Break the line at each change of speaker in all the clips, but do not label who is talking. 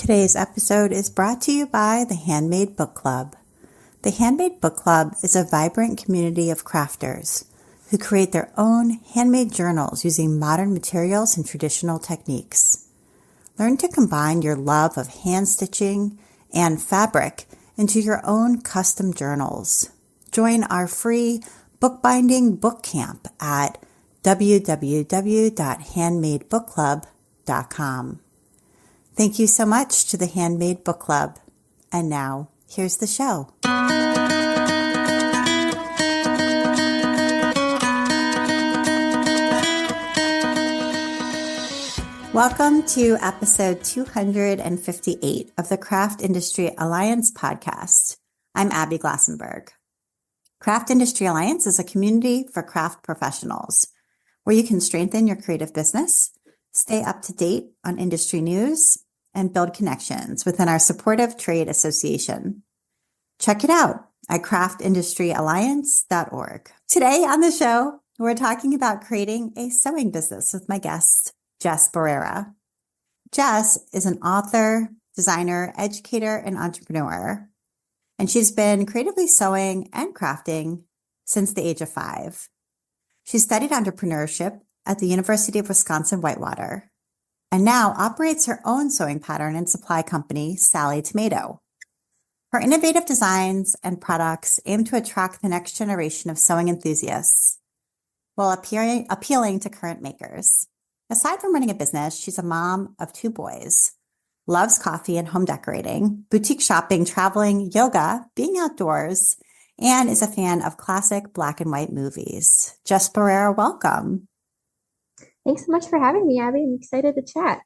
Today's episode is brought to you by the Handmade Book Club. The Handmade Book Club is a vibrant community of crafters who create their own handmade journals using modern materials and traditional techniques. Learn to combine your love of hand stitching and fabric into your own custom journals. Join our free bookbinding book camp at www.handmadebookclub.com. Thank you so much to the Handmade Book Club. And now, here's the show. Welcome to episode 258 of the Craft Industry Alliance podcast. I'm Abby Glassenberg. Craft Industry Alliance is a community for craft professionals where you can strengthen your creative business, stay up to date on industry news, and build connections within our supportive trade association. Check it out at craftindustryalliance.org. Today on the show, we're talking about creating a sewing business with my guest, Jess Barrera. Jess is an author, designer, educator, and entrepreneur, and she's been creatively sewing and crafting since the age of 5. She studied entrepreneurship at the University of Wisconsin-Whitewater, and now operates her own sewing pattern and supply company, Sallie Tomato. Her innovative designs and products aim to attract the next generation of sewing enthusiasts while appealing to current makers. Aside from running a business, she's a mom of 2 boys, loves coffee and home decorating, boutique shopping, traveling, yoga, being outdoors, and is a fan of classic black and white movies. Jess Barrera, welcome.
Thanks so much for having me, Abby. I'm excited to chat.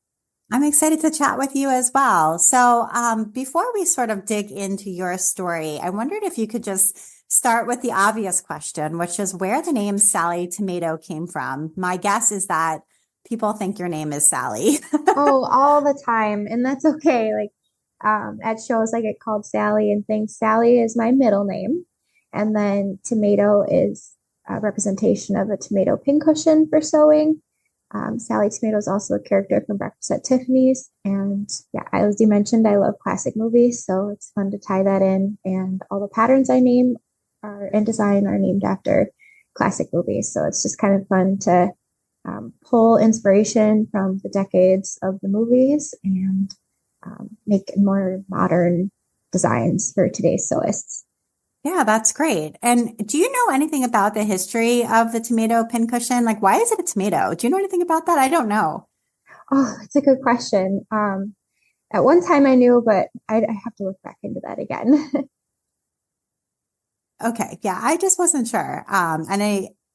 I'm excited to chat with you as well. So before we sort of dig into your story, I wondered if you could just start with the obvious question, which is where the name Sallie Tomato came from. My guess is that people think your name is Sallie.
Oh, all the time. And that's okay. At shows, I get called Sallie and things. Sallie is my middle name. And then tomato is a representation of a tomato pincushion for sewing. Sallie Tomato is also a character from Breakfast at Tiffany's. And yeah, as you mentioned, I love classic movies. So it's fun to tie that in. And all the patterns I name and design are named after classic movies. So it's just kind of fun to pull inspiration from the decades of the movies and make more modern designs for today's sewists.
Yeah, that's great. And do you know anything about the history of the tomato pincushion? Like, why is it a tomato? Do you know anything about that? I don't know.
Oh, that's a good question. At one time I knew, but I have to look back into that again.
Okay. Yeah, I just wasn't sure.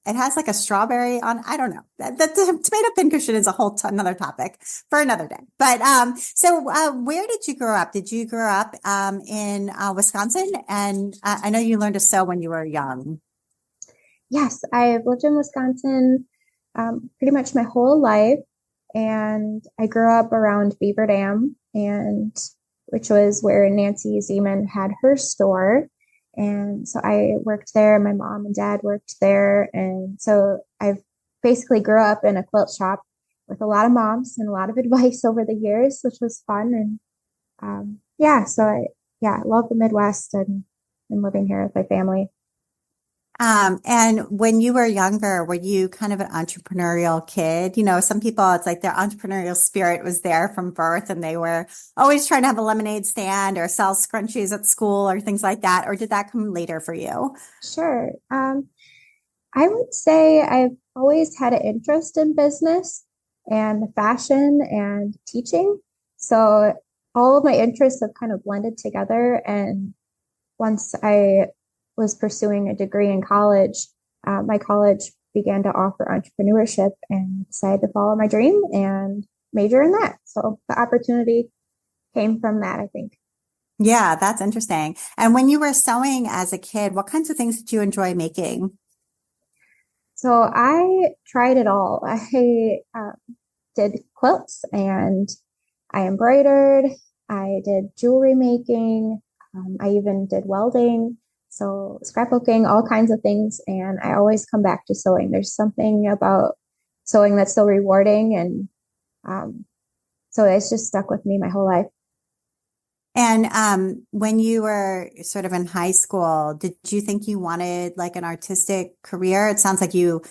It has like a strawberry on, I don't know. The tomato pincushion is a whole another topic for another day. But so where did you grow up? Did you grow up in Wisconsin? And I know you learned to sew when you were young.
Yes, I've lived in Wisconsin pretty much my whole life. And I grew up around Beaver Dam, which was where Nancy Zeman had her store. And so I worked there. My mom and dad worked there. And so I've basically grew up in a quilt shop with a lot of moms and a lot of advice over the years, which was fun. And I love the Midwest and living here with my family.
And when you were younger, were you kind of an entrepreneurial kid? You know, some people, it's like their entrepreneurial spirit was there from birth and they were always trying to have a lemonade stand or sell scrunchies at school or things like that. Or did that come later for you?
Sure. I would say I've always had an interest in business and fashion and teaching. So all of my interests have kind of blended together. And once I was pursuing a degree in college, my college began to offer entrepreneurship and decided to follow my dream and major in that. So the opportunity came from that, I think.
Yeah, that's interesting. And when you were sewing as a kid, what kinds of things did you enjoy making?
So I tried it all. I did quilts and I embroidered. I did jewelry making. I even did welding. So scrapbooking, all kinds of things. And I always come back to sewing. There's something about sewing that's so rewarding. And so it's just stuck with me my whole life.
And when you were sort of in high school, did you think you wanted like an artistic career? It sounds like you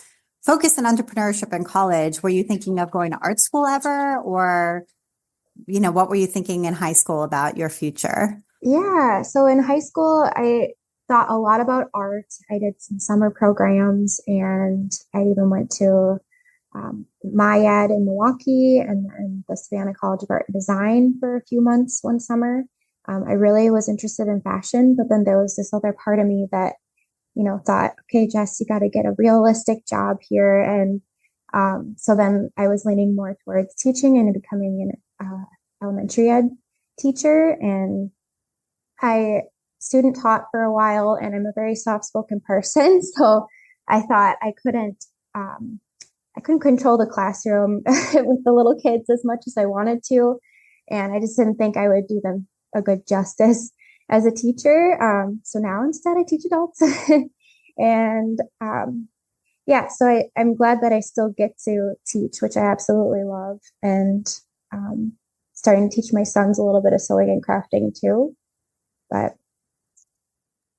focused on entrepreneurship in college. Were you thinking of going to art school ever, or what were you thinking in high school about your future?
Yeah, so in high school, I thought a lot about art. I did some summer programs, and I even went to MyEd in Milwaukee and then the Savannah College of Art and Design for a few months one summer. I really was interested in fashion, but then there was this other part of me that, thought, okay, Jess, you got to get a realistic job here. And so then I was leaning more towards teaching and becoming an elementary ed teacher. And I student taught for a while, and I'm a very soft-spoken person, so I thought I couldn't control the classroom with the little kids as much as I wanted to, and I just didn't think I would do them a good justice as a teacher. So now instead I teach adults, and yeah, so I'm glad that I still get to teach, which I absolutely love, and starting to teach my sons a little bit of sewing and crafting too. But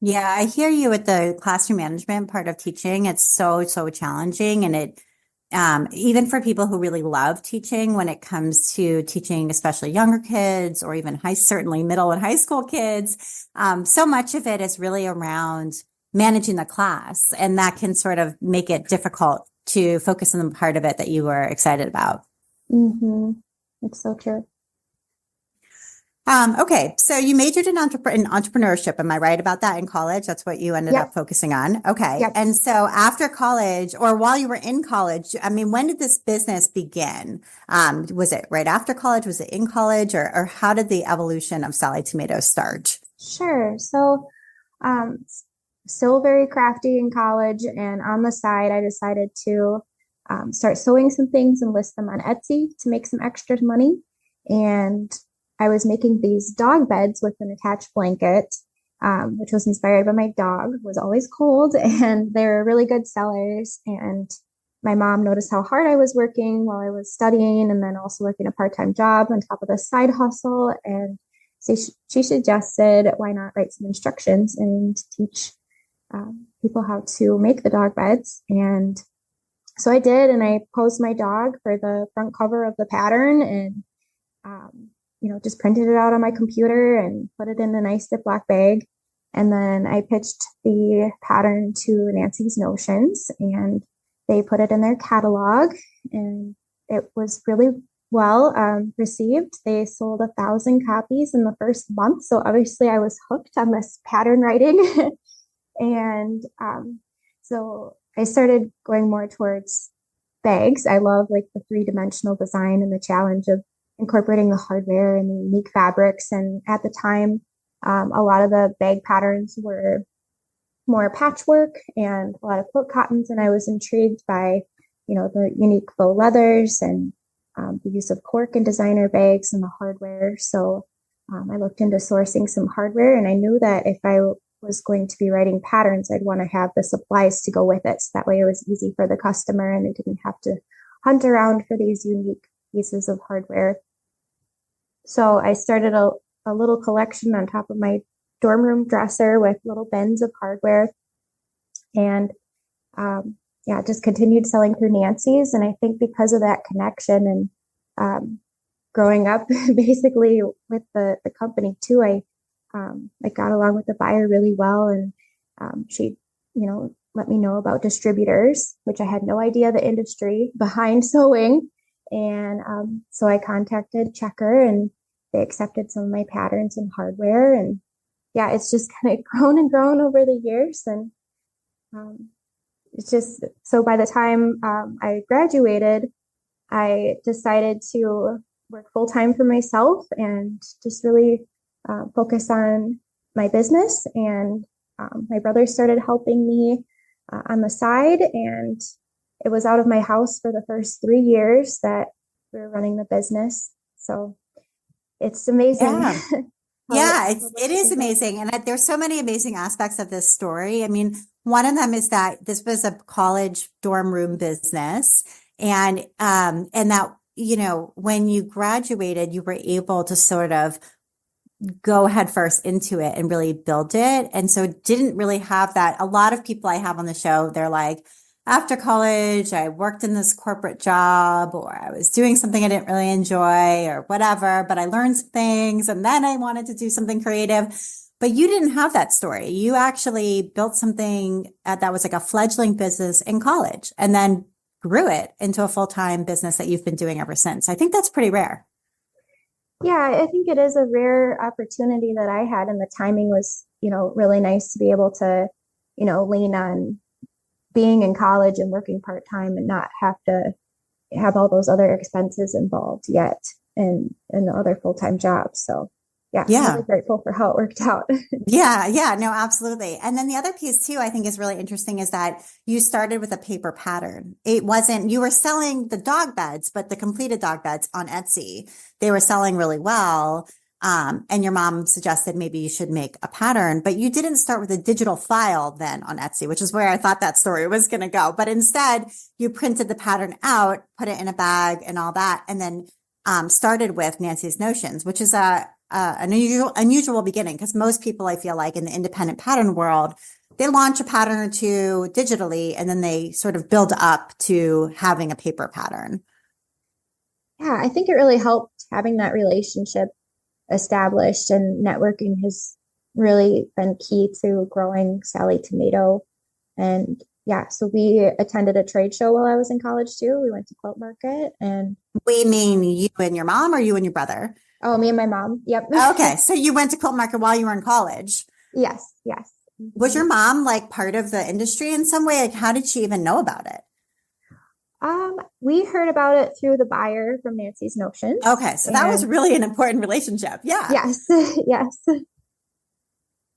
Yeah, I hear you with the classroom management part of teaching. It's so, so challenging. And even for people who really love teaching, when it comes to teaching, especially younger kids or even certainly middle and high school kids, so much of it is really around managing the class. And that can sort of make it difficult to focus on the part of it that you were excited about.
mm-hmm, it's so true.
Okay, so you majored in entrepreneurship. Am I right about that in college? That's what you ended up
Yep,
focusing on. Okay.
yep.
And so after college or while you were in college, I mean, when did this business begin? Was it right after college? Was it in college, or how did the evolution of Sallie Tomato start?
Sure. So, um, still very crafty in college, and on the side, I decided to start sewing some things and list them on Etsy to make some extra money. And I was making these dog beds with an attached blanket, which was inspired by my dog, who was always cold, and they're really good sellers. And my mom noticed how hard I was working while I was studying, and then also working a part-time job on top of the side hustle. And so she suggested, why not write some instructions and teach people how to make the dog beds. And so I did, and I posed my dog for the front cover of the pattern, and just printed it out on my computer and put it in a nice Ziploc bag. And then I pitched the pattern to Nancy's Notions, and they put it in their catalog, and it was really well received. They sold 1,000 copies in the first month. So obviously I was hooked on this pattern writing. And so I started going more towards bags. I love like the three-dimensional design and the challenge of incorporating the hardware and the unique fabrics. And at the time, a lot of the bag patterns were more patchwork and a lot of quilt cottons. And I was intrigued by, the unique faux leathers and the use of cork in designer bags and the hardware. So I looked into sourcing some hardware, and I knew that if I was going to be writing patterns, I'd want to have the supplies to go with it. So that way it was easy for the customer and they didn't have to hunt around for these unique pieces of hardware. So I started a little collection on top of my dorm room dresser with little bins of hardware, and just continued selling through Nancy's. And I think because of that connection and growing up basically with the company too, I got along with the buyer really well, and she, let me know about distributors, which I had no idea the industry behind sewing. And so I contacted Checker, and they accepted some of my patterns and hardware. And yeah, it's just kind of grown and grown over the years. And it's just, so by the time I graduated, I decided to work full time for myself and just really focus on my business. And my brother started helping me on the side, and it was out of my house for the first 3 years that we were running the business. So it's amazing.
Yeah. Yeah, it is
grow.
amazing. And there's so many amazing aspects of this story. I mean, one of them is that this was a college dorm room business, and that, when you graduated, you were able to sort of go headfirst into it and really build it. And so didn't really have that. A lot of people I have on the show, they're like, after college, I worked in this corporate job, or I was doing something I didn't really enjoy or whatever, but I learned some things and then I wanted to do something creative. But you didn't have that story. You actually built something that was like a fledgling business in college and then grew it into a full-time business that you've been doing ever since. I think that's pretty rare.
Yeah, I think it is a rare opportunity that I had, and the timing was, really nice to be able to, lean on being in college and working part-time and not have to have all those other expenses involved yet in the other full-time jobs. So yeah, I'm
Yeah.
really grateful for how it worked out.
Yeah, yeah, no, absolutely. And then the other piece too, I think is really interesting is that you started with a paper pattern. It wasn't, you were selling the dog beds, but the completed dog beds on Etsy, they were selling really well. And your mom suggested maybe you should make a pattern, but you didn't start with a digital file then on Etsy, which is where I thought that story was going to go. But instead, you printed the pattern out, put it in a bag and all that, and then started with Nancy's Notions, which is an unusual beginning because most people, I feel like in the independent pattern world, they launch a pattern or two digitally and then they sort of build up to having a paper pattern.
Yeah, I think it really helped having that relationship established, and networking has really been key to growing Sallie Tomato. And yeah, so we attended a trade show while I was in college too. We went to Quilt Market, and
We mean you and your mom or you and your brother?
oh, me and my mom. Yep.
Okay, so you went to Quilt Market while you were in college.
Yes, yes.
Was
Mhm.
your mom like part of the industry in some way? Like, how did she even know about it?
We heard about it through the buyer from Nancy's Notions.
Okay, so that was
And
really an important relationship. Yeah.
yes, yes.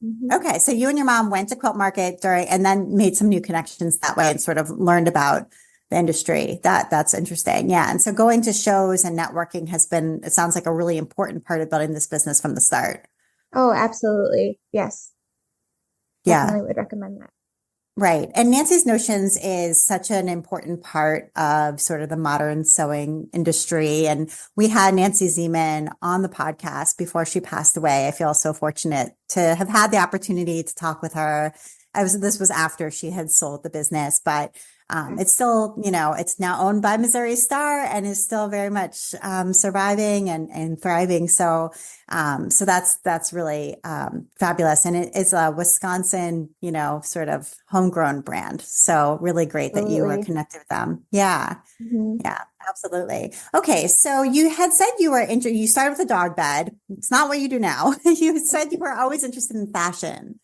Mhm.
Okay, so you and your mom went to Quilt Market during, and then made some new connections that way, and sort of learned about the industry. That's interesting. Yeah, and so going to shows and networking has been, it sounds like a really important part of building this business from the start.
Oh, absolutely. Yes,
Yeah.
definitely would recommend that.
Right. And Nancy's Notions is such an important part of sort of the modern sewing industry. And we had Nancy Zeman on the podcast before she passed away. I feel so fortunate to have had the opportunity to talk with her. This was after she had sold the business, but
Okay.
it's still, it's now owned by Missouri Star and is still very much surviving and thriving. So that's really fabulous. And it is a Wisconsin, sort of homegrown brand. So really great that you were
Absolutely.
connected with them. Yeah.
Mhm.
Yeah, absolutely. Okay. So you had said you started with a dog bed. It's not what you do now. You said you were always interested in fashion.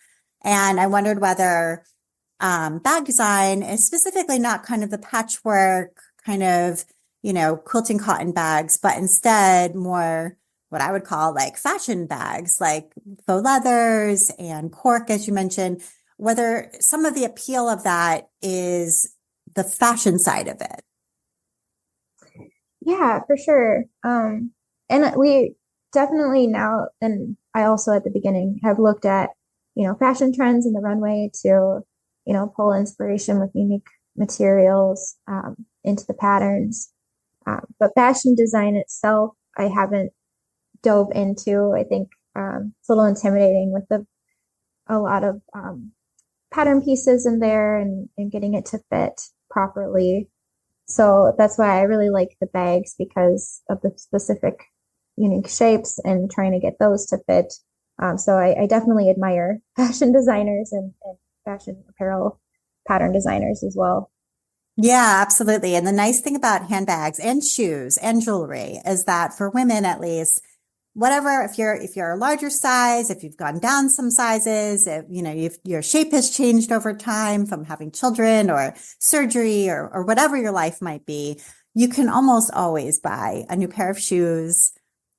And I wondered whether bag design is specifically not kind of the patchwork kind of, quilting cotton bags, but instead more what I would call like fashion bags, like faux leathers and cork, as you mentioned, whether some of the appeal of that is the fashion side of it.
Yeah, for sure. And we definitely now, and I also at the beginning have looked at, fashion trends in the runway to, pull inspiration with unique materials, into the patterns. But fashion design itself, I haven't dove into. I think it's a little intimidating with a lot of pattern pieces in there, and getting it to fit properly. So that's why I really like the bags, because of the specific unique shapes and trying to get those to fit. So I definitely admire fashion designers and fashion apparel pattern designers as well.
Yeah, absolutely. And the nice thing about handbags and shoes and jewelry is that for women, at least, whatever, if you're a larger size, if you've gone down some sizes, if your shape has changed over time from having children or surgery or whatever your life might be, you can almost always buy a new pair of shoes,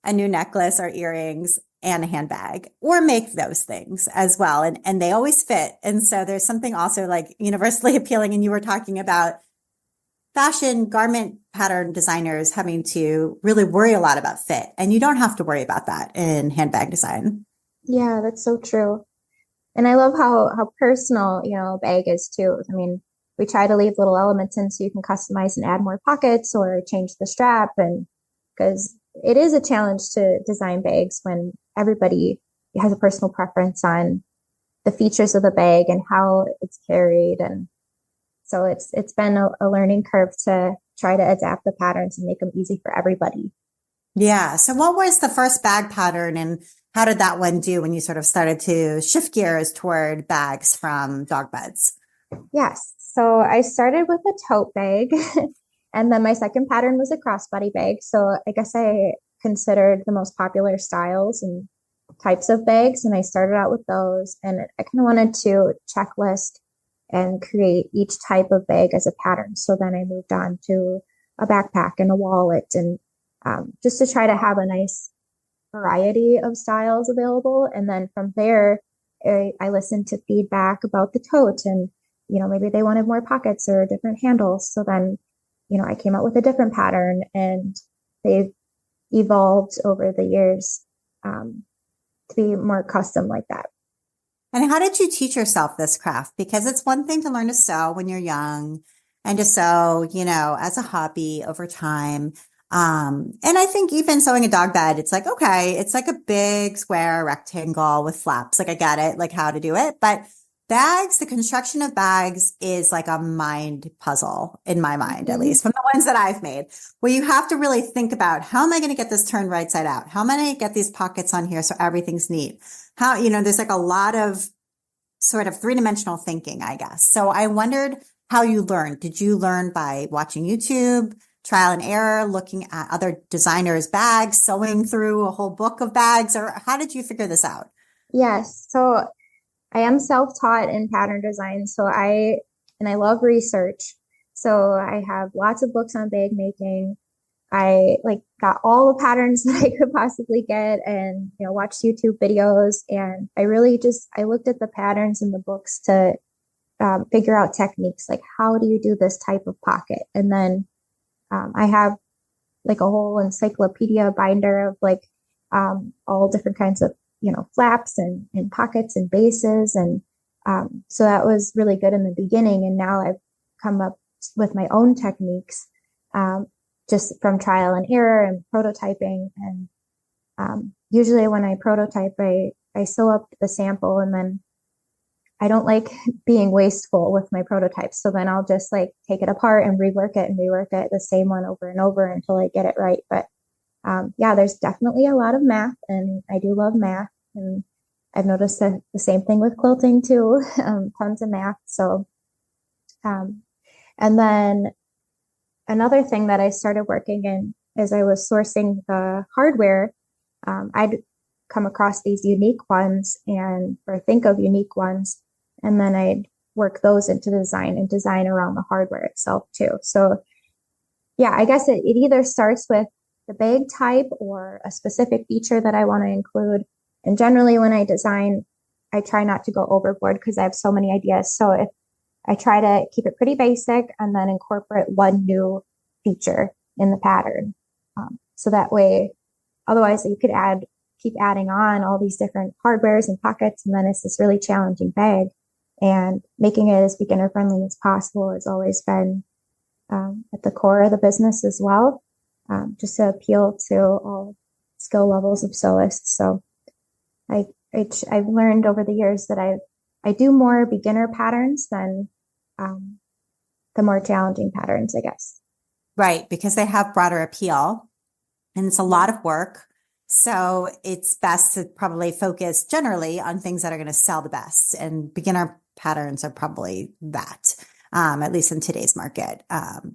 a new necklace or earrings, and a handbag, or make those things as well. And they always fit. And so there's something also like universally appealing. And you were talking about fashion garment pattern designers having to really worry a lot about fit. And you don't have to worry about that in handbag design.
Yeah, that's so true. And I love how personal, a bag is too. I mean, we try to leave little elements in so you can customize and add more pockets or change the strap, and because it is a challenge to design bags when everybody has a personal preference on the features of the bag and how it's carried. And so it's been a learning curve to try to adapt the patterns and make them easy for everybody.
Yeah. So what was the first bag pattern and how did that one do when you sort of started to shift gears toward bags from dog beds?
Yes. So I started with a tote bag and then my second pattern was a crossbody bag. So I guess I considered the most popular styles and types of bags. And I started out with those and I kind of wanted to checklist and create each type of bag as a pattern. So then I moved on to a backpack and a wallet and just to try to have a nice variety of styles available. And then from there, I listened to feedback about the tote and, maybe they wanted more pockets or different handles. So then, I came up with a different pattern and they've evolved over the years to be more custom like that.
And how did you teach yourself this craft? Because it's one thing to learn to sew when you're young and to sew, as a hobby over time. And I think even sewing a dog bed, it's like, okay, it's like a big square rectangle with flaps. Like I get it, like how to do it. But bags, the construction of bags is like a mind puzzle in my mind, at
Mhm.
least from the ones that I've made, where you have to really think about how am I going to get this turned right side out? How am I going to get these pockets on here so everything's neat? How, there's like a lot of sort of three-dimensional thinking, I guess. So I wondered how you learned. Did you learn by watching YouTube, trial and error, looking at other designers' bags, sewing through a whole book of bags, or how did you figure this out?
Yes. So I am self-taught in pattern design. And I love research. So I have lots of books on bag making. I like got all the patterns that I could possibly get and, watched YouTube videos. And I looked at the patterns in the books to figure out techniques. Like, how do you do this type of pocket? And then I have like a whole encyclopedia binder of like all different kinds of flaps and pockets and bases and so that was really good in the beginning and now I've come up with my own techniques just from trial and error and prototyping and usually when I prototype I sew up the sample and then I don't like being wasteful with my prototypes. So then I'll just like take it apart and rework it the same one over and over until I get it right. But yeah, there's definitely a lot of math and I do love math. And I've noticed that the same thing with quilting too, tons of math. So, um, and then another thing that I started working in as I was sourcing the hardware, I'd come across these unique ones or think of unique ones and then I'd work those into design and design around the hardware itself too. So yeah, I guess it either starts with the bag type or a specific feature that I want to include. And generally when I design, I try not to go overboard because I have so many ideas. So if I try to keep it pretty basic and then incorporate one new feature in the pattern. So that way, otherwise you could keep adding on all these different hardwares and pockets. And then it's this really challenging bag. And making it as beginner friendly as possible has always been at the core of the business as well, just to appeal to all skill levels of sewists. So I've learned over the years that I do more beginner patterns than the more challenging patterns, I guess.
Right, because they have broader appeal and it's a lot of work. So it's best to probably focus generally on things that are going to sell the best. And beginner patterns are probably that, at least in today's market,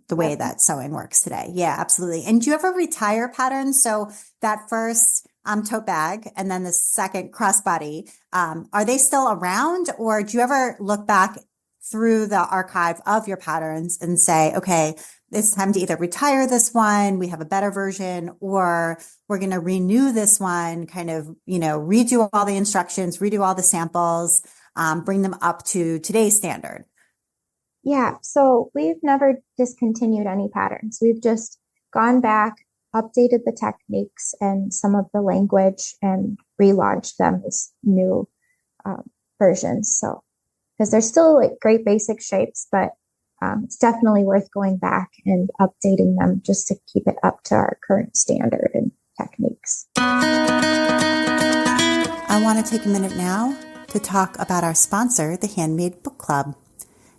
the way that sewing works today. Yeah, absolutely. And do you ever retire patterns? So that first tote bag and then the second crossbody, are they still around or do you ever look back through the archive of your patterns and say, okay, it's time to either retire this one, we have a better version, or we're going to renew this one, kind of, redo all the instructions, redo all the samples, bring them up to today's standard.
Yeah, so we've never discontinued any patterns. We've just gone back, updated the techniques and some of the language and relaunched them as new versions. So, because they're still like great basic shapes, but it's definitely worth going back and updating them just to keep it up to our current standard and books.
I want to take a minute now to talk about our sponsor, the Handmade Book Club.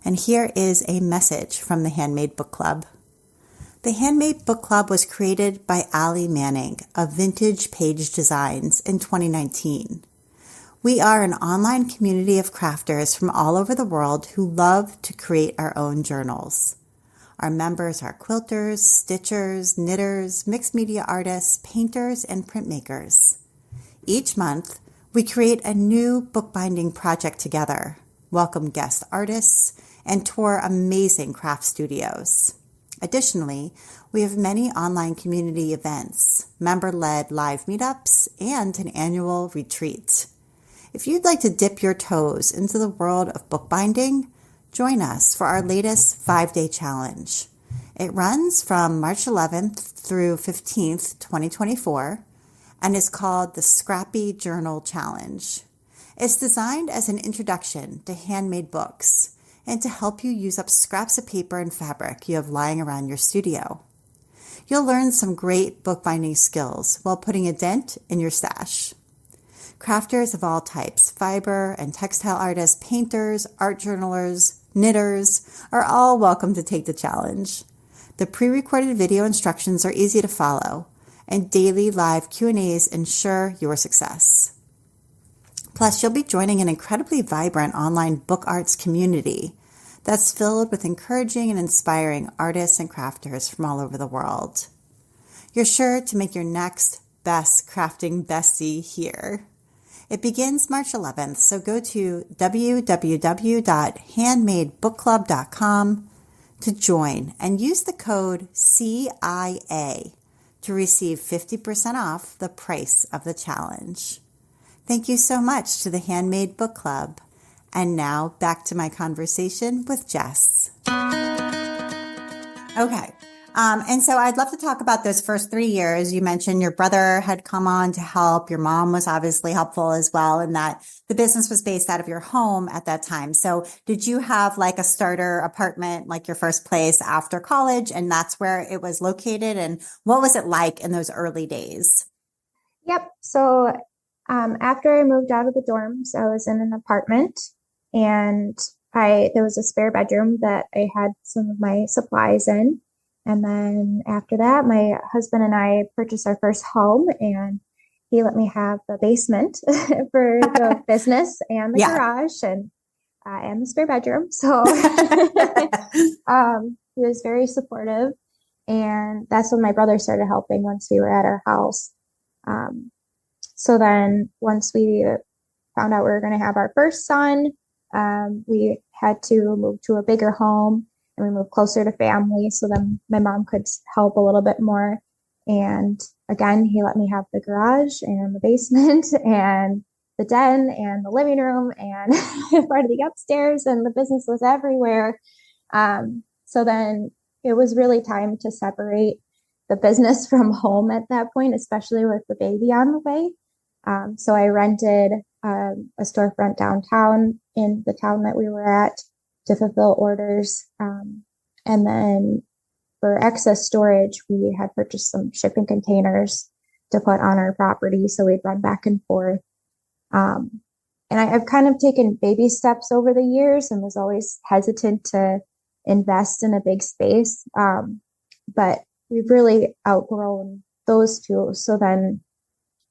And here is a message from the Handmade Book Club. The Handmade Book Club was created by Allie Manning of Vintage Page Designs in 2019. We are an online community of crafters from all over the world who love to create our own journals. Our members are quilters, stitchers, knitters, mixed media artists, painters, and printmakers. Each month, we create a new bookbinding project together, welcome guest artists, and tour amazing craft studios. Additionally, we have many online community events, member-led live meetups, and an annual retreat. If you'd like to dip your toes into the world of bookbinding, join us for our latest 5-day challenge. It runs from March 11th through 15th, 2024, and is called the Scrappy Journal Challenge. It's designed as an introduction to handmade books and to help you use up scraps of paper and fabric you have lying around your studio. You'll learn some great bookbinding skills while putting a dent in your stash. Crafters of all types, fiber and textile artists, painters, art journalers, knitters, are all welcome to take the challenge. The pre-recorded video instructions are easy to follow, and daily live Q&As ensure your success. Plus, you'll be joining an incredibly vibrant online book arts community that's filled with encouraging and inspiring artists and crafters from all over the world. You're sure to make your next best crafting bestie here. It begins March 11th, so go to www.handmadebookclub.com to join and use the code CIA to receive 50% off the price of the challenge. Thank you so much to the Handmade Book Club. And now back to my conversation with Jess. Okay. And so I'd love to talk about those first 3 years. You mentioned your brother had come on to help. Your mom was obviously helpful as well, and that the business was based out of your home at that time. So did you have like a starter apartment, like your first place after college, and that's where it was located? And what was it like in those early days?
Yep. So after I moved out of the dorms, I was in an apartment, and there was a spare bedroom that I had some of my supplies in. And then after that, my husband and I purchased our first home, and he let me have the basement for the business and the garage and the spare bedroom. So he was very supportive. And that's when my brother started helping once we were at our house. So then once we found out we were going to have our first son, we had to move to a bigger home. And we moved closer to family, so then my mom could help a little bit more. And again, he let me have the garage and the basement and the den and the living room and part of the upstairs, and the business was everywhere. So then it was really time to separate the business from home at that point, especially with the baby on the way. So I rented a storefront downtown in the town that we were at to fulfill orders. And then for excess storage, we had purchased some shipping containers to put on our property. So we'd run back and forth. And I've kind of taken baby steps over the years and was always hesitant to invest in a big space. But we've really outgrown those two. So then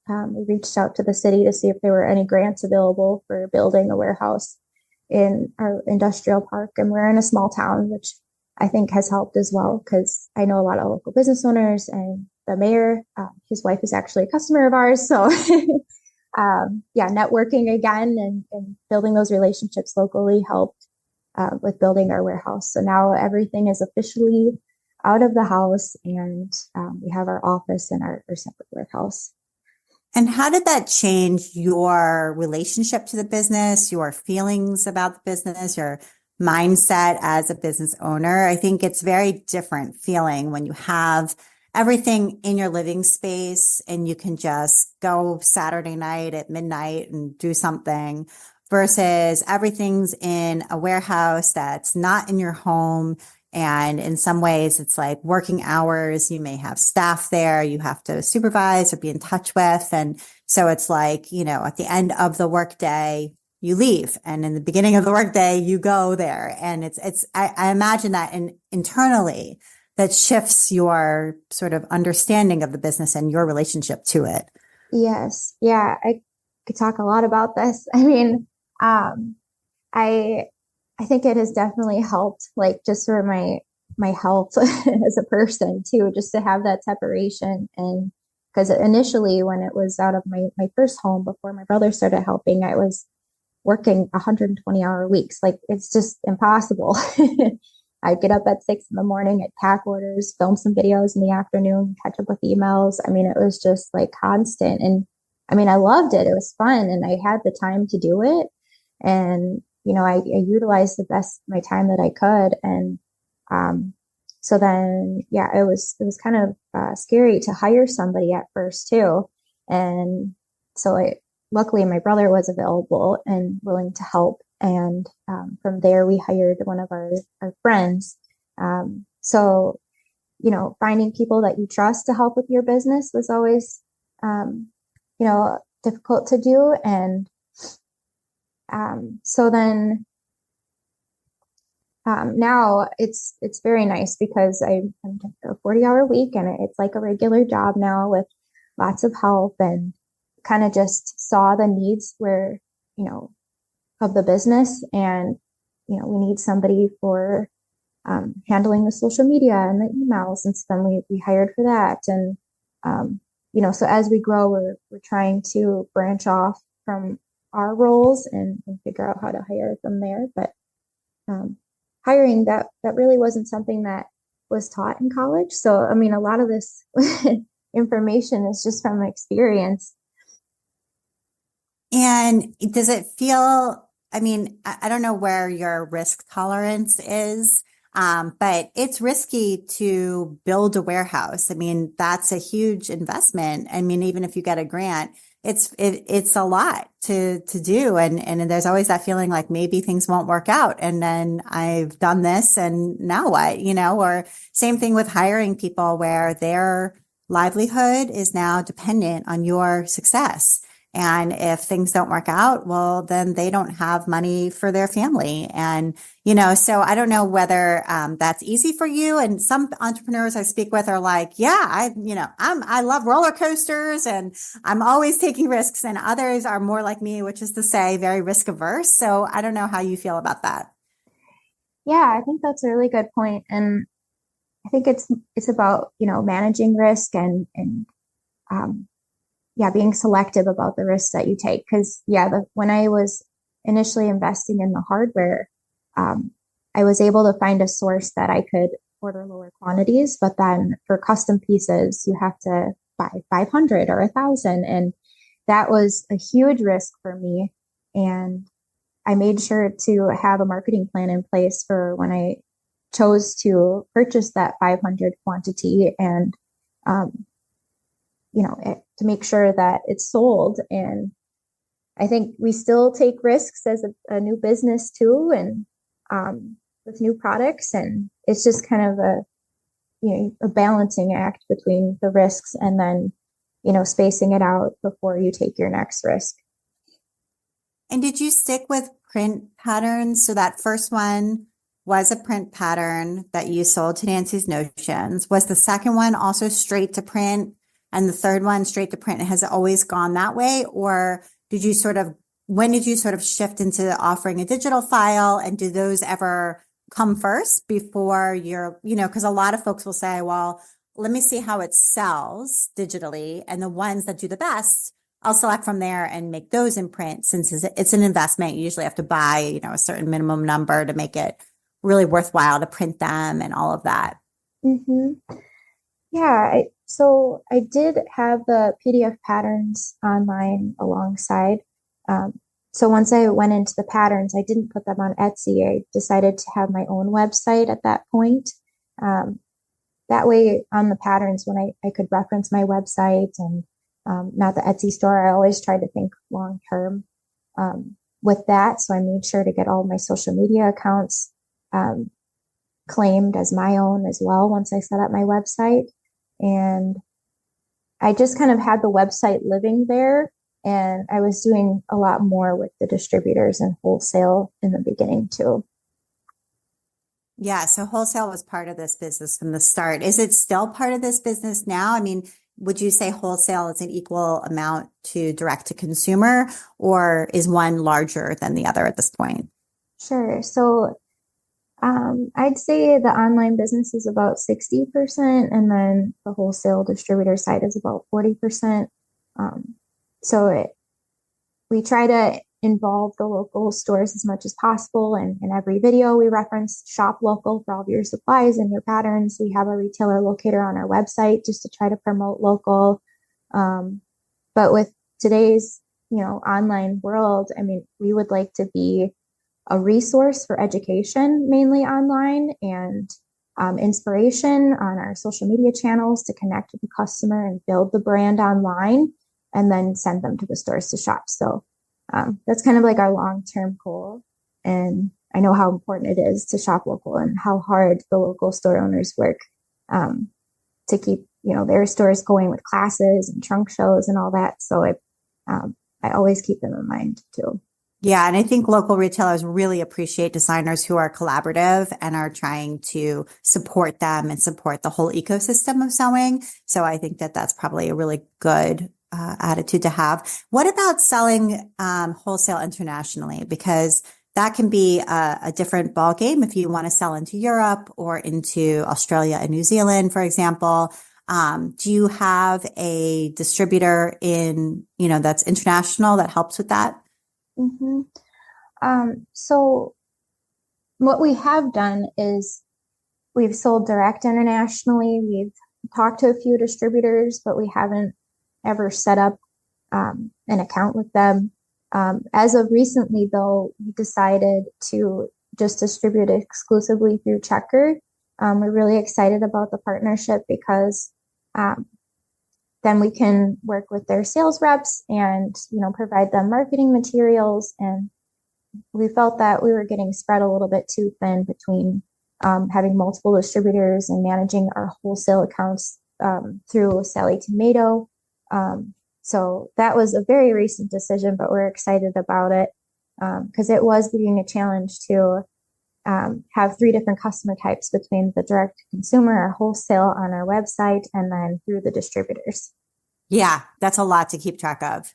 we reached out to the city to see if there were any grants available for building a warehouse in our industrial park. And we're in a small town, which I think has helped as well, because I know a lot of local business owners, and the mayor, his wife is actually a customer of ours. So networking again and building those relationships locally helped with building our warehouse. So now everything is officially out of the house, and we have our office and our separate warehouse.
And how did that change your relationship to the business, your feelings about the business, your mindset as a business owner? I think it's very different feeling when you have everything in your living space and you can just go Saturday night at midnight and do something, versus everything's in a warehouse that's not in your home. And in some ways, it's like working hours. You may have staff there you have to supervise or be in touch with. And so it's like, at the end of the workday, you leave. And in the beginning of the workday, you go there. And I imagine that internally, that shifts your sort of understanding of the business and your relationship to it.
Yes. Yeah. I could talk a lot about this. I mean, I I think it has definitely helped, like just for my health as a person too, just to have that separation. And because initially, when it was out of my first home before my brother started helping, I was working 120-hour weeks. Like it's just impossible. I'd get up at 6 in the morning, I'd pack orders, film some videos in the afternoon, catch up with emails. I mean, it was just like constant. And I mean, I loved it. It was fun and I had the time to do it. And, I utilized the best my time that I could. And so then, yeah, it was kind of scary to hire somebody at first too. And so luckily my brother was available and willing to help. And from there, we hired one of our friends. So, finding people that you trust to help with your business was always, difficult to do. And so then now it's very nice because I'm a 40-hour week and it's like a regular job now with lots of help, and kind of just saw the needs where, of the business. And, we need somebody for handling the social media and the emails. And so then we hired for that. And, so as we grow, we're trying to branch off from our roles and figure out how to hire from there. But hiring that really wasn't something that was taught in college. So, I mean, a lot of this information is just from experience.
And does it feel, I mean, I don't know where your risk tolerance is, but it's risky to build a warehouse. I mean, that's a huge investment. I mean, even if you get a grant, it's a lot to do. And there's always that feeling like maybe things won't work out. And then I've done this and now what, or same thing with hiring people where their livelihood is now dependent on your success. And if things don't work out, well, then they don't have money for their family. And, so I don't know whether that's easy for you. And some entrepreneurs I speak with are like, yeah, I love roller coasters and I'm always taking risks. And others are more like me, which is to say very risk averse. So I don't know how you feel about that.
Yeah, I think that's a really good point. And I think it's about, managing risk and um, yeah, being selective about the risks that you take. Because when I was initially investing in the hardware, I was able to find a source that I could order lower quantities, but then for custom pieces, you have to buy 500 or 1,000, and that was a huge risk for me. And I made sure to have a marketing plan in place for when I chose to purchase that 500 quantity, and to make sure that it's sold. And I think we still take risks as a new business too, and with new products. And it's just kind of a balancing act between the risks and then, spacing it out before you take your next risk.
And did you stick with print patterns? So that first one was a print pattern that you sold to Nancy's Notions. Was the second one also straight to print? And the third one straight to print? Has it always gone that way? Or when did you sort of shift into offering a digital file? And do those ever come first before because a lot of folks will say, well, let me see how it sells digitally. And the ones that do the best, I'll select from there and make those in print. Since it's an investment, you usually have to buy, a certain minimum number to make it really worthwhile to print them and all of that.
Mm-hmm. Yeah. So I did have the PDF patterns online alongside. So once I went into the patterns, I didn't put them on Etsy. I decided to have my own website at that point. That way on the patterns, when I could reference my website and not the Etsy store, I always tried to think long term with that. So I made sure to get all my social media accounts claimed as my own as well once I set up my website. And I just kind of had the website living there. And I was doing a lot more with the distributors and wholesale in the beginning too.
Yeah, so wholesale was part of this business from the start. Is it still part of this business now? I mean, would you say wholesale is an equal amount to direct to consumer, or is one larger than the other at this point?
Sure. So I'd say the online business is about 60%, and then the wholesale distributor side is about 40%. Um, so we try to involve the local stores as much as possible. And in every video, we reference shop local for all of your supplies and your patterns. We have a retailer locator on our website just to try to promote local. But with today's, online world, I mean, we would like to be a resource for education, mainly online, and inspiration on our social media channels to connect with the customer and build the brand online, and then send them to the stores to shop. So that's kind of like our long-term goal. And I know how important it is to shop local and how hard the local store owners work to keep, their stores going with classes and trunk shows and all that. So I always keep them in mind too.
Yeah, and I think local retailers really appreciate designers who are collaborative and are trying to support them and support the whole ecosystem of sewing. So I think that that's probably a really good attitude to have. What about selling wholesale internationally? Because that can be a different ball game if you want to sell into Europe or into Australia and New Zealand, for example. Do you have a distributor that's international that helps with that?
Mm-hmm. So what we have done is we've sold direct internationally. We've talked to a few distributors, but we haven't ever set up an account with them. As of recently, though, we decided to just distribute exclusively through Checker. We're really excited about the partnership because then we can work with their sales reps and, provide them marketing materials. And we felt that we were getting spread a little bit too thin between having multiple distributors and managing our wholesale accounts through Sallie Tomato. So that was a very recent decision, but we're excited about it because it was being a challenge to have three different customer types between the direct to consumer, our wholesale on our website, and then through the distributors.
Yeah, that's a lot to keep track of.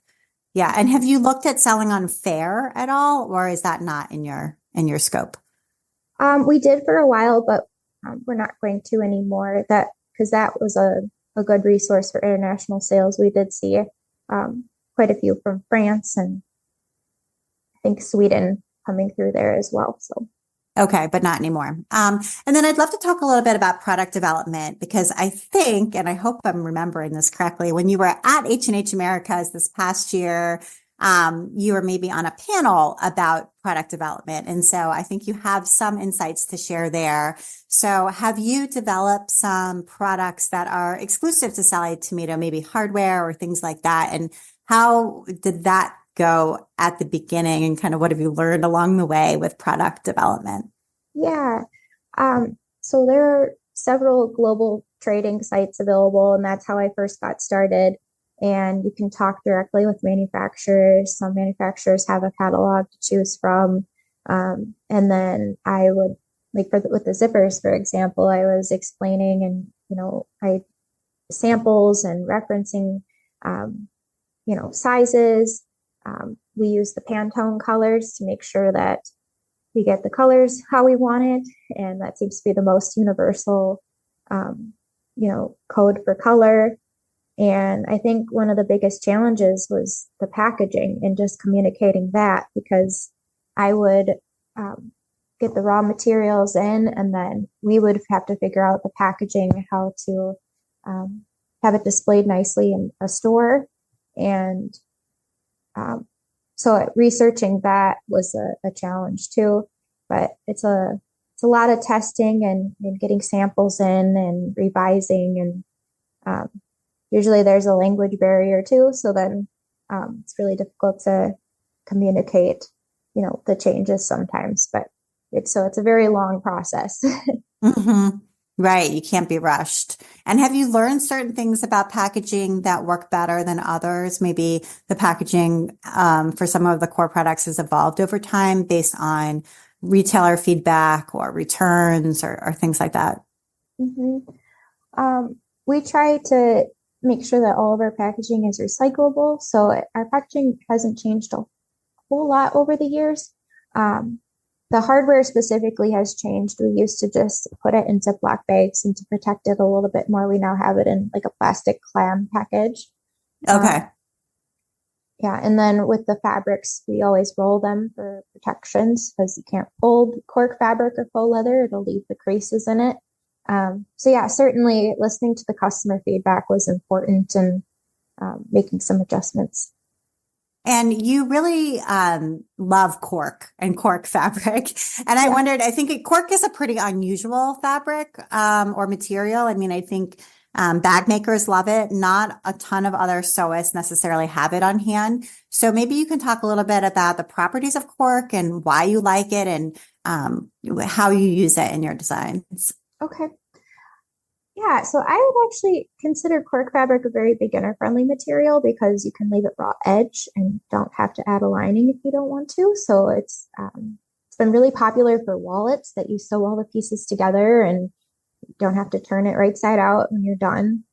Yeah. And have you looked at selling on Fair at all, or is that not in your scope?
We did for a while, but we're not going to anymore. Because that was a good resource for international sales. We did see quite a few from France and I think Sweden coming through there as well. So.
Okay, but not anymore. And then I'd love to talk a little bit about product development because I think, and I hope I'm remembering this correctly, when you were at H&H Americas this past year, you were maybe on a panel about product development. And so I think you have some insights to share there. So have you developed some products that are exclusive to Sallie Tomato, maybe hardware or things like that? And how did that go at the beginning, and kind of what have you learned along the way with product development?
Yeah. So there are several global trading sites available, and that's how I first got started. And you can talk directly with manufacturers. Some manufacturers have a catalog to choose from. And then I would, like with the zippers, for example, I was explaining and, I samples and referencing, sizes. We use the Pantone colors to make sure that we get the colors how we want it. And that seems to be the most universal, code for color. And I think one of the biggest challenges was the packaging and just communicating that, because I would get the raw materials in and then we would have to figure out the packaging, how to have it displayed nicely in a store. And so researching that was a challenge too, but it's a lot of testing and getting samples in and revising. And usually there's a language barrier too. So then it's really difficult to communicate, the changes sometimes, but it's a very long process.
hmm Right. You can't be rushed. And have you learned certain things about packaging that work better than others? Maybe the packaging for some of the core products has evolved over time based on retailer feedback or returns or things like that.
hmm we try to make sure that all of our packaging is recyclable. So our packaging hasn't changed a whole lot over the years. Um, the hardware specifically has changed. We used to just put it in Ziploc bags, and to protect it a little bit more, we now have it in like a plastic clam package.
Okay.
Yeah, and then with the fabrics, we always roll them for protections because you can't fold cork fabric or faux leather. It'll leave the creases in it. So yeah, certainly listening to the customer feedback was important and making some adjustments.
And you really love cork and cork fabric. And I
Yeah.
wondered, I think cork is a pretty unusual fabric or material. I mean, I think bag makers love it. Not a ton of other sewists necessarily have it on hand. So maybe you can talk a little bit about the properties of cork and why you like it and how you use it in your designs.
Okay. Yeah, so I would actually consider cork fabric a very beginner friendly material because you can leave it raw edge and don't have to add a lining if you don't want to. So it's been really popular for wallets that you sew all the pieces together and don't have to turn it right side out when you're done.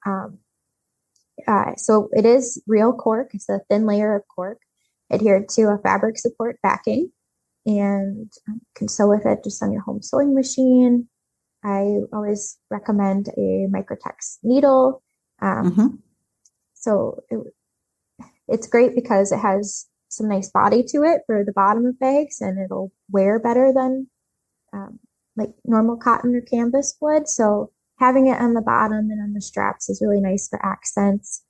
So it is real cork. It's a thin layer of cork adhered to a fabric support backing, and can sew with it just on your home sewing machine. I always recommend a Microtex needle. Um,
hmm
so it's great because it has some nice body to it for the bottom of bags, and it'll wear better than um, like normal cotton or canvas would. So having it on the bottom and on the straps is really nice for accents.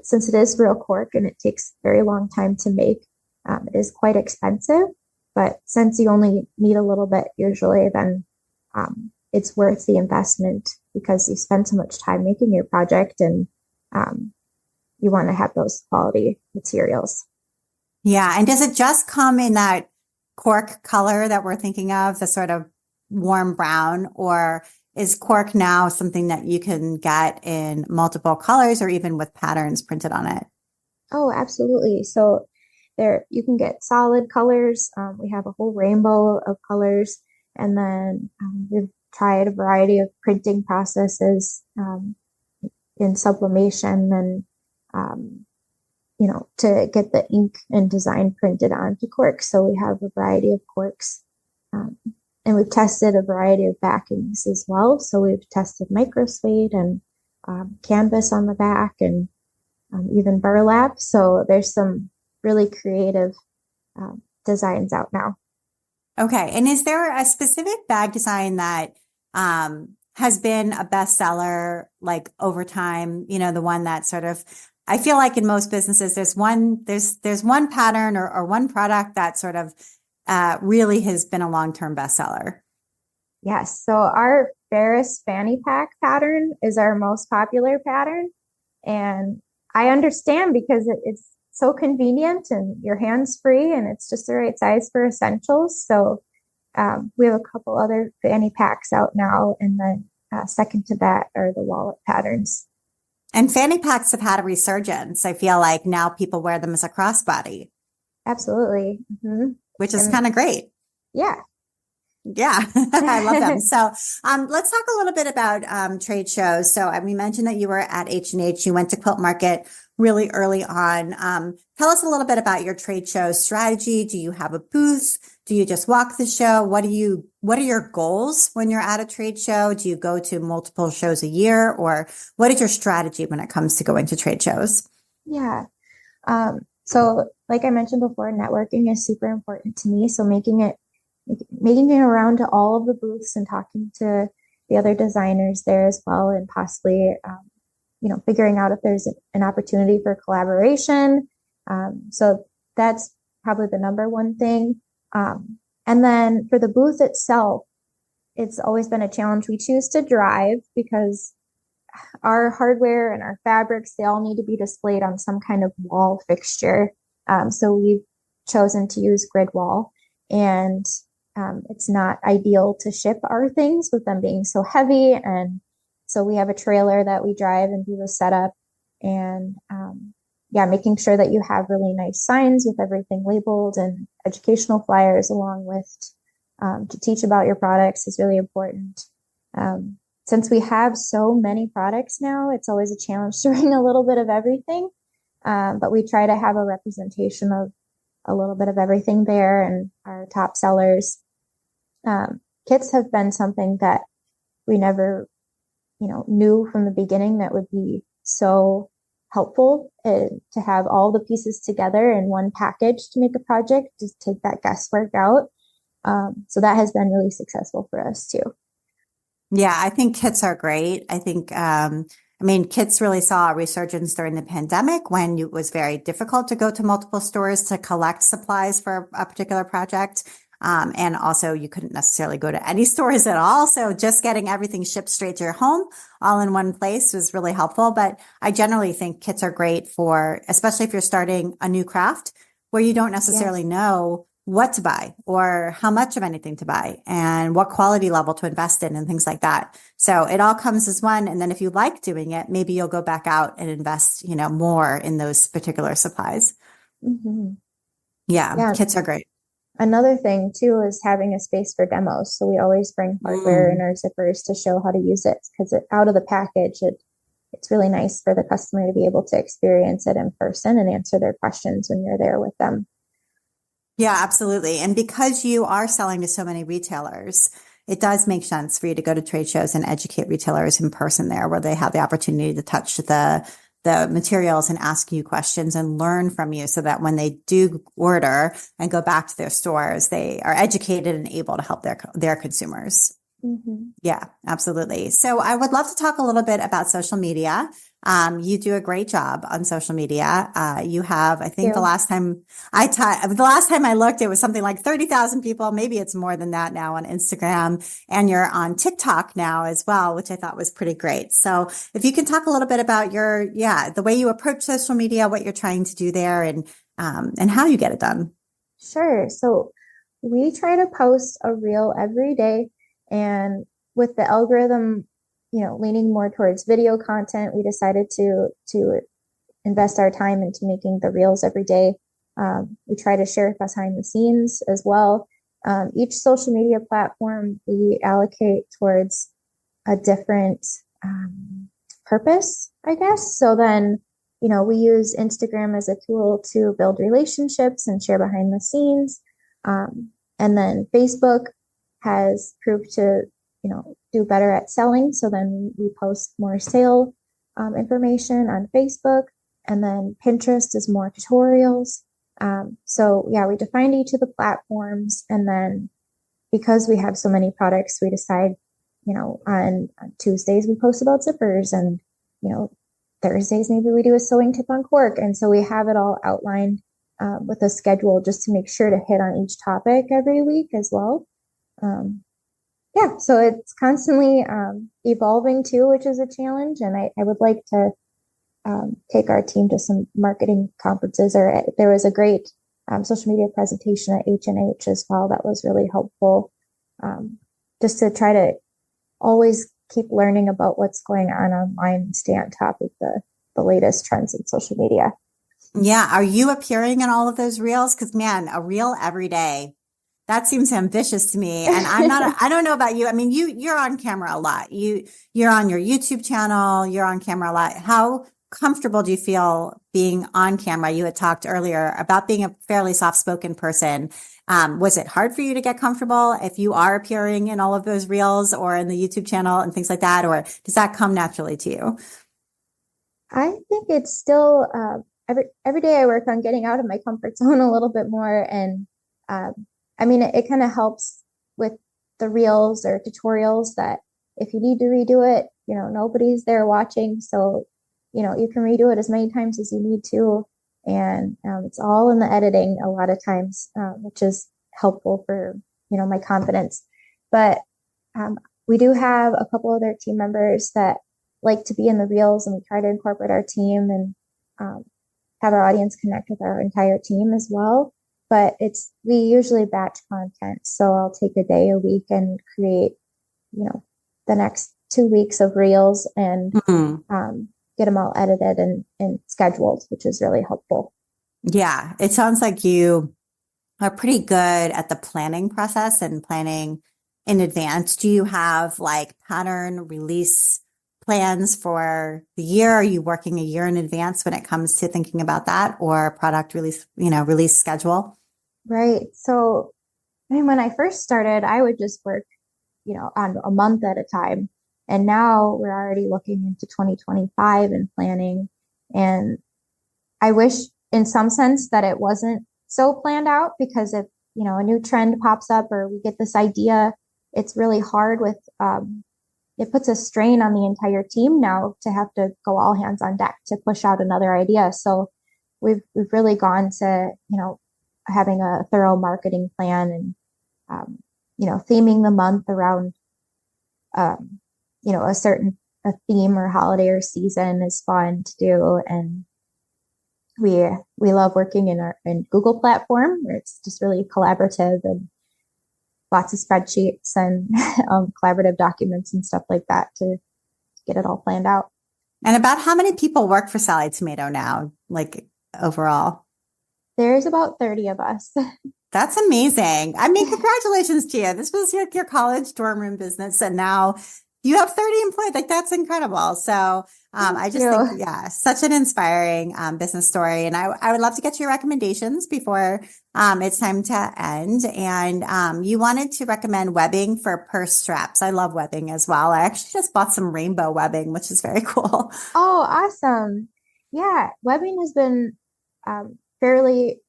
Since it is real cork and it takes a very long time to make, it is quite expensive. But since you only need a little bit usually, then it's worth the investment because you spend so much time making your project and um, you want to have those quality materials.
Yeah. And does it just come in that cork color that we're thinking of, the sort of warm brown, or is cork now something that you can get in multiple colors or even with patterns printed on it?
Oh, absolutely. So there you can get solid colors. We have a whole rainbow of colors, and then we've tried a variety of printing processes in sublimation and um, to get the ink and design printed onto corks. So we have a variety of corks. Um, and we've tested a variety of backings as well. So we've tested microsuede and canvas on the back and even burlap. So there's some really creative designs out now.
Okay. And is there a specific bag design that has been a bestseller like over time? You know, the one that sort of, I feel like in most businesses, there's one pattern or one product that sort of really has been a long-term bestseller.
Yes. So our Ferris fanny pack pattern is our most popular pattern. And I understand because it's so convenient and your hands free and it's just the right size for essentials. So we have a couple other fanny packs out now. And then second to that are the wallet patterns.
And fanny packs have had a resurgence. I feel like now people wear them as a crossbody,
Absolutely.
which is
And
kind of great.
yeah.
Yeah, I love them. So, let's talk a little bit about trade shows. So, we mentioned that you were at H&H. You went to Quilt Market really early on. Tell us a little bit about your trade show strategy. Do you have a booth? Do you just walk the show? What are your goals when you're at a trade show? Do you go to multiple shows a year, or what is your strategy when it comes to going to trade shows?
Yeah. So like I mentioned before, networking is super important to me. So making it around to all of the booths and talking to the other designers there as well, and possibly, figuring out if there's an opportunity for collaboration. So that's probably the number one thing. And then for the booth itself, it's always been a challenge. We choose to drive because our hardware and our fabrics, they all need to be displayed on some kind of wall fixture. So we've chosen to use grid wall. And it's not ideal to ship our things with them being so heavy. And so we have a trailer that we drive and do the setup and yeah, making sure that you have really nice signs with everything labeled and educational flyers along with to teach about your products is really important. Since we have so many products now, it's always a challenge to bring a little bit of everything. But we try to have a representation of a little bit of everything there and our top sellers. Kits have been something that we never, knew from the beginning that would be so helpful to have all the pieces together in one package to make a project, to take that guesswork out. So that has been really successful for us too.
Yeah, I think kits are great. I think, kits really saw a resurgence during the pandemic when it was very difficult to go to multiple stores to collect supplies for a particular project. And also you couldn't necessarily go to any stores at all. So just getting everything shipped straight to your home all in one place was really helpful. But I generally think kits are great for, especially if you're starting a new craft where you don't necessarily know what to buy or how much of anything to buy and what quality level to invest in and things like that. So it all comes as one. And then if you like doing it, maybe you'll go back out and invest, more in those particular supplies.
Mm-hmm.
Yeah, kits are great.
Another thing too is having a space for demos. So we always bring hardware in our zippers to show how to use it because out of the package, it's really nice for the customer to be able to experience it in person and answer their questions when you're there with them.
Yeah, absolutely. And because you are selling to so many retailers, it does make sense for you to go to trade shows and educate retailers in person there where they have the opportunity to touch the materials and ask you questions and learn from you so that when they do order and go back to their stores, they are educated and able to help their consumers.
Mm-hmm.
Yeah, absolutely. So I would love to talk a little bit about social media. You do a great job on social media. You have, I think the last time I looked, it was something like 30,000 people. Maybe it's more than that now on Instagram, and you're on TikTok now as well, which I thought was pretty great. So if you can talk a little bit about the way you approach social media, what you're trying to do there and how you get it done.
Sure. So we try to post a reel every day. And with the algorithm, leaning more towards video content, we decided to invest our time into making the reels every day. We try to share behind the scenes as well. Each social media platform we allocate towards a different purpose, I guess. So then, we use Instagram as a tool to build relationships and share behind the scenes. And then Facebook has proved to, do better at selling. So then we post more sale information on Facebook, and then Pinterest is more tutorials. So yeah, we defined each of the platforms, and then because we have so many products, we decide, on Tuesdays we post about zippers, and Thursdays maybe we do a sewing tip on cork, and so we have it all outlined with a schedule just to make sure to hit on each topic every week as well. So it's constantly evolving too, which is a challenge. And I would like to take our team to some marketing conferences, or there was a great social media presentation at H&H as well that was really helpful, just to try to always keep learning about what's going on online and stay on top of the latest trends in social media.
Yeah. Are you appearing in all of those reels? Because man, a reel every day. That seems ambitious to me. And I don't know about you. I mean, you're on camera a lot. You're on your YouTube channel. You're on camera a lot. How comfortable do you feel being on camera? You had talked earlier about being a fairly soft-spoken person. Was it hard for you to get comfortable if you are appearing in all of those reels or in the YouTube channel and things like that? Or does that come naturally to you?
I think it's still, every day I work on getting out of my comfort zone a little bit more. And, it kind of helps with the reels or tutorials that if you need to redo it, nobody's there watching. So, you can redo it as many times as you need to. And it's all in the editing a lot of times, which is helpful for, my confidence. But we do have a couple other team members that like to be in the reels, and we try to incorporate our team and have our audience connect with our entire team as well. but we usually batch content. So I'll take a day a week and create, the next 2 weeks of reels and
Mhm.
get them all edited and scheduled, which is really helpful.
Yeah, it sounds like you are pretty good at the planning process and planning in advance. Do you have like pattern release plans for the year? Are you working a year in advance when it comes to thinking about that, or product release, release schedule?
Right. So, I mean, when I first started, I would just work, on a month at a time. And now we're already looking into 2025 and planning. And I wish in some sense that it wasn't so planned out, because if, a new trend pops up or we get this idea, it's really hard it puts a strain on the entire team now to have to go all hands on deck to push out another idea. So we've really gone to, having a thorough marketing plan and, theming the month around, um, a theme or holiday or season is fun to do. And we love working in Google platform, where it's just really collaborative and lots of spreadsheets and collaborative documents and stuff like that to get it all planned out.
And about how many people work for Sallie Tomato now, like overall?
There's about 30 of us.
That's amazing. I mean, congratulations to you. This was your college dorm room business, and now you have 30 employees. Like, that's incredible. So I just think, yeah, such an inspiring business story. And I would love to get your recommendations before it's time to end. And you wanted to recommend webbing for purse straps. I love webbing as well. I actually just bought some rainbow webbing, which is very cool.
Oh, awesome. Yeah, webbing has been fairly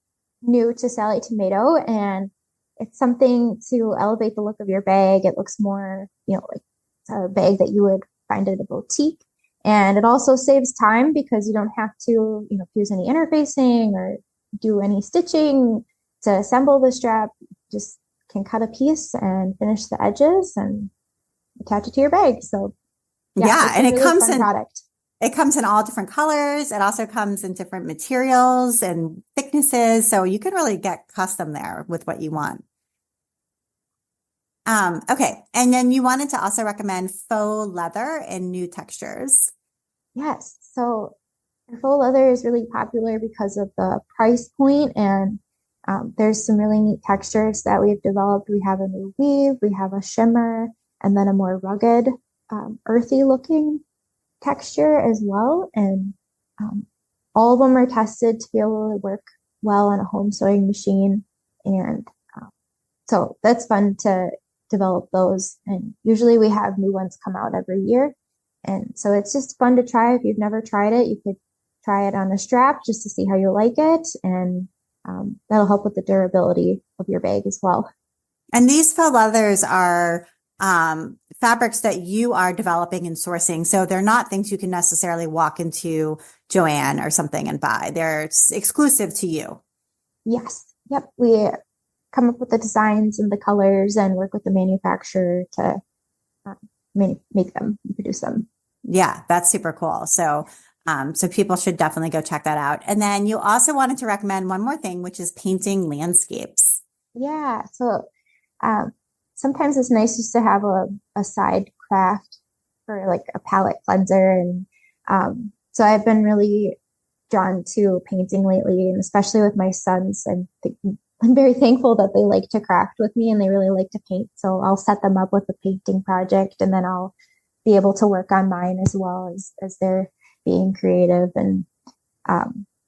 new to Sallie Tomato, and it's something to elevate the look of your bag. It looks more, like a bag that you would find at a boutique. And it also saves time because you don't have to, use any interfacing or do any stitching to assemble the strap. Just can cut a piece and finish the edges and attach it to your bag. So
yeah,
it's
and
a really fun product.
It comes in all different colors. It also comes in different materials and thicknesses. So you can really get custom there with what you want. Okay. And then you wanted to also recommend faux leather and new textures.
Yes. So faux leather is really popular because of the price point, and there's some really neat textures that we've developed. We have a new weave, we have a shimmer, and then a more rugged, earthy looking texture as well. And all of them are tested to be able to work well on a home sewing machine. And so that's fun to develop those. And usually we have new ones come out every year. And so it's just fun to try. If you've never tried it, you could try it on a strap just to see how you like it. And that'll help with the durability of your bag as well.
And these faux leathers are fabrics that you are developing and sourcing. So they're not things you can necessarily walk into Joann or something and buy. They're exclusive to you.
Yes. Yep. We come up with the designs and the colors and work with the manufacturer to make them, produce them.
Yeah, that's super cool. So people should definitely go check that out. And then you also wanted to recommend one more thing, which is painting landscapes.
Yeah. So sometimes it's nice just to have a side craft for like a palette cleanser. And so I've been really drawn to painting lately, and especially with my sons. I'm very thankful that they like to craft with me and they really like to paint. So I'll set them up with a painting project, and then I'll be able to work on mine as well as they're being creative. And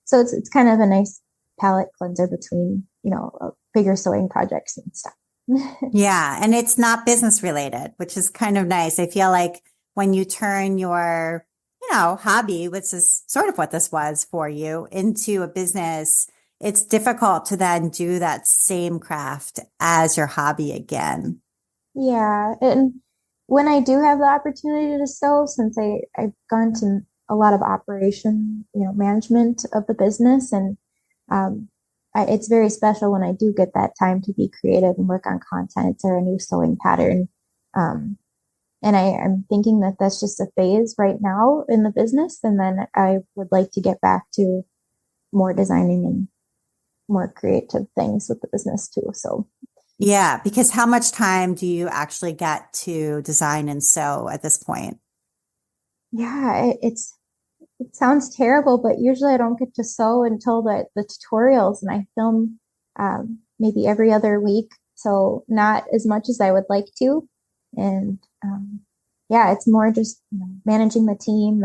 so it's kind of a nice palette cleanser between, bigger sewing projects and stuff.
Yeah. And it's not business related, which is kind of nice. I feel like when you turn your, hobby, which is sort of what this was for you, into a business, it's difficult to then do that same craft as your hobby again.
Yeah. And when I do have the opportunity to sew, since I've gone to a lot of operation, management of the business, and it's very special when I do get that time to be creative and work on content or a new sewing pattern. And I'm thinking that that's just a phase right now in the business. And then I would like to get back to more designing and more creative things with the business too. So
Yeah, because how much time do you actually get to design and sew at this point?
yeah, it sounds terrible, but usually I don't get to sew until the tutorials, and I film maybe every other week. So not as much as I would like to. And yeah, it's more just managing the team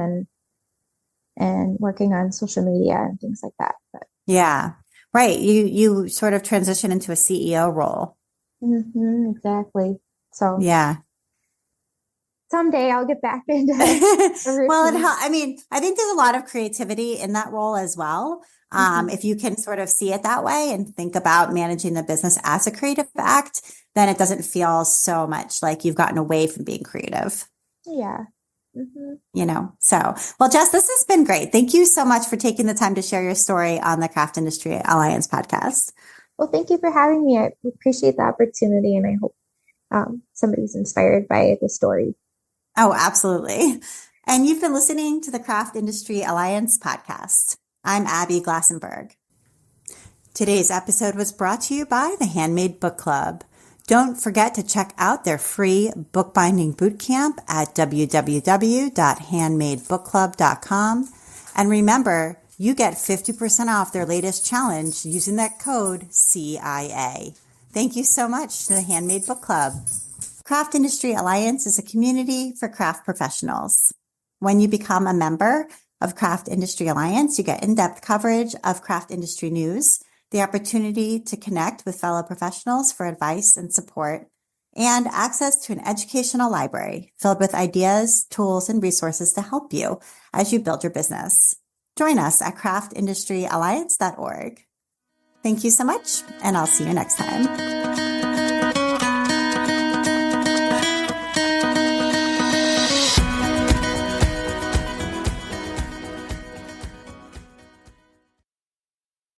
and working on social media and things like that. But
Yeah. Right. You sort of transition into a CEO role.
exactly. So
Yeah.
someday I'll get back into a
Well,
routine.
I mean, I think there's a lot of creativity in that role as well.
Mhm.
If you can sort of see it that way and think about managing the business as a creative act, then it doesn't feel so much like you've gotten away from being creative,
Yeah. hmm
you know? So, well, Jess, this has been great. Thank you so much for taking the time to share your story on the Craft Industry Alliance podcast.
Well, thank you for having me. I appreciate the opportunity, and I hope somebody's inspired by the story.
Oh, absolutely. And you've been listening to the Craft Industry Alliance podcast. I'm Abby Glassenberg. Today's episode was brought to you by the Handmade Book Club. Don't forget to check out their free bookbinding bootcamp at www.handmadebookclub.com. And remember, you get 50% off their latest challenge using that code CIA. Thank you so much to the Handmade Book Club. Craft Industry Alliance is a community for craft professionals. When you become a member of Craft Industry Alliance, you get in-depth coverage of craft industry news, the opportunity to connect with fellow professionals for advice and support, and access to an educational library filled with ideas, tools, and resources to help you as you build your business. Join us at craftindustrｙalliance.org. Thank you so much, and I'll see you next time.